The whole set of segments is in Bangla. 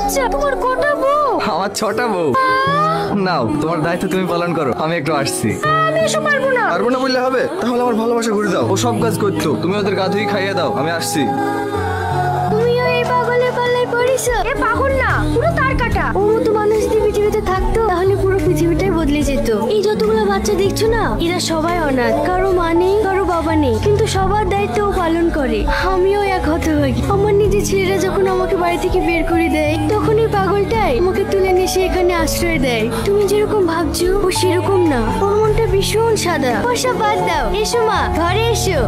বাচ্চা, তোমার কটা বউ? আমার 6টা বউ। নাও, তোমার দায়িত্ব তুমি পালন করো, আমি একটু আসছি। আমি এসব পারবো না। পারবো না বললে হবে? তাহলে আমার ভালোবাসা ঘুরে দাও। ও সব কাজ করতো, তুমি ওদের গা ধুই খাইয়ে দাও, আমি আসছি। তুমিও এই পাগলের পাল্লায় পড়েছো? এ পাগল না, পুরো তার কাটা। ওর মতো মানুষ যদি পৃথিবীতে থাকতো তাহলে পুরো পৃথিবীটাই বদলে যেত। এই যতগুলো বাচ্চা দেখছো না, এরা সবাই অনাথ। কারো মা নেই, কারো বাবা নেই, কিন্তু সবার দায়িত্ব ও পালন করে। আমিও এক হতভাগী। আমার নিজের ছেলেরা যখন আমাকে বাড়ি থেকে বের করে দেয়, তখন এই পাগলটাই আমাকে তুলে নিয়ে সে এখানে আশ্রয় দেয়। তুমি যেরকম ভাবছো ও সেরকম না, ওর মনটা ভীষণ সাদা। ওসব বাদ দাও, এসো মা, ঘরে এসো।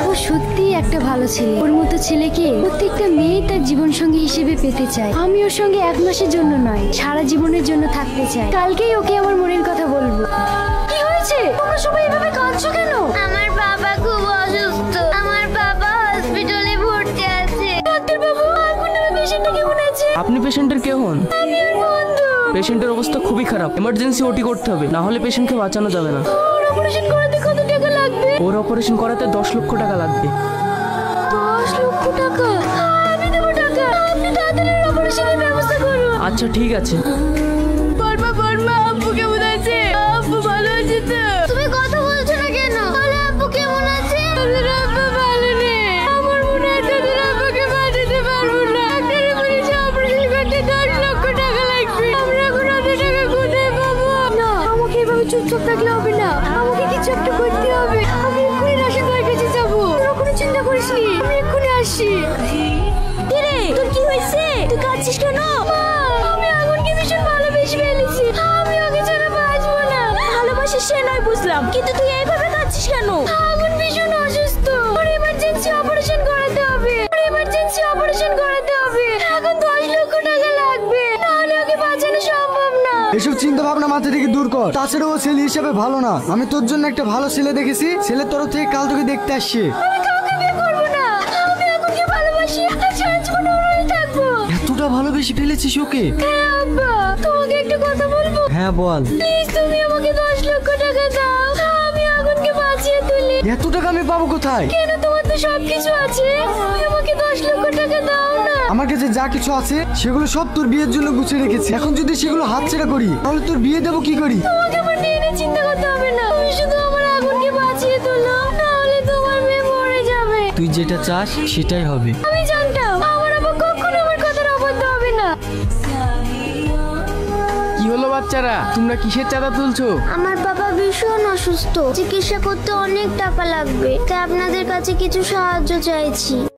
ও সত্যি একটা ভালো ছেলে। ওর মতো ছেলেকে প্রত্যেকটা মেয়ে তার জীবন সঙ্গী হিসেবে পেতে চায়। আমি ওর সঙ্গে 1 মাসের জন্য নয়, সারা জীবনের জন্য থাকতে চাই। কালকেই ওকে আমার মনের কথা বলবো। কি হয়েছে? তোমরা সবাই এভাবে কাঁদছো কেন? আমার বাবা খুব অসুস্থ। আমার বাবা হসপিটালে ভর্তি আছে। ডাক্তার বাবু, আপনার পেশেন্টটা কেমন আছে? আপনি পেশেন্টের কে হন? আমি ওর বন্ধু। পেশেন্টের অবস্থা খুবই খারাপ, এমার্জেন্সি ওটি করতে হবে, না হলে পেশেন্টকে বাঁচানো যাবে না। ওর অপারেশন করাতে কত টাকা লাগবে? ওর অপারেশন করাতে 10 লক্ষ টাকা লাগবে। 10 লক্ষ টাকা? আমি দেবো টাকা। আপনি তাড়াতাড়ি অপারেশনের ব্যবস্থা করুন। আচ্ছা ঠিক আছে। বলবা বলবা, আব্বু কেমন আছে? আব্বু ভালো আছে তো? তুমি কথা বলছো না কেন? বলে আব্বু কেমন আছে? তোদের আব্বু ভালো নেই। আমার মনে হয় তোদের আব্বুকে বাঁচাতে পারবো না। ডাক্তারে বলেছে অপারেশন করতে 10 লক্ষ টাকা লাগবে। আমরা এখন অত টাকা কোথায় পাবো? না, আমাকে এভাবে চুপচাপ থাকলে হবে না। আমাকে কিছু একটা করতে হবে। আমি এক্ষুনি রাশেদার কাছে যাবো। তোরা কোনো চিন্তা করিস নি, আমি এক্ষুনি আসছি। কিরে, তোর কি হয়েছে? তুই কাঁদছিস কেন? মা, আমি আগুনকে ভীষণ ভালোবেসে ফেলেছি। আমি ওকে ছাড়া বাঁচবো না। ভালোবাসিস সে নয় বুঝলাম, কিন্তু তুই এইভাবে কাঁদছিস কেন? আগুন ভীষণ অসুস্থ। ওর এমার্জেন্সি অপারেশন করাতে হবে। এখন 10 লক্ষ টাকা লাগবে, নাহলে ওকে বাঁচানো সম্ভব না। এসব চিন্তা ভাবনা মাথা থেকে দূর কর। তাছাড়া ও ছেলে হিসেবে ভালো না। আমি তোর জন্য একটা ভালো ছেলে দেখেছি। ছেলের তরফ থেকে কাল তোকে দেখতে আসছে। আমি কাউকে বিয়ে করবো না। আমি আগুনকে ভালোবাসি, আর সারা জীবন ওর হয়ে থাকবো। এতটা ভালোবেসে ফেলেছিস ওকে? হ্যাঁ আব্বা, তোমাকে একটা কথা বলবো? হ্যাঁ বল। প্লিজ তুমি আমাকে 10 লক্ষ টাকা দাও। আমি আগুনকে বাঁচিয়ে তুলি। এত টাকা আমি পাবো কোথায়? কেন, তোমার তো সবকিছু আছে। তুমি আমাকে 10 লক্ষ টাকা দাও না। আমার কাছে যা কিছু আছে সেগুলো সব তোর বিয়ের জন্য গুছিয়ে রেখেছি। এখন যদি সেগুলো হাতছাড়া করি তাহলে তোর বিয়ে দেবো কি করি? তোমাকে আমার বিয়ে নিয়ে চিন্তা করতে হবে না। তুমি শুধু আমার আগুনকে বাঁচিয়ে তোলো, নাহলে তোমার মেয়ে মরে যাবে। তুই যেটা চাস সেটাই হবে। আমি জানতাম আমার আব্বা কখনো আমার কথার অবাধ্য হবে না। কি হলো বাচ্চারা, তোমরা কিসের চাঁদা তুলছো? আমার বাবা ভীষণ অসুস্থ, চিকিৎসা করতে অনেক টাকা লাগবে, তাই আপনাদের কাছে কিছু সাহায্য চাইছি।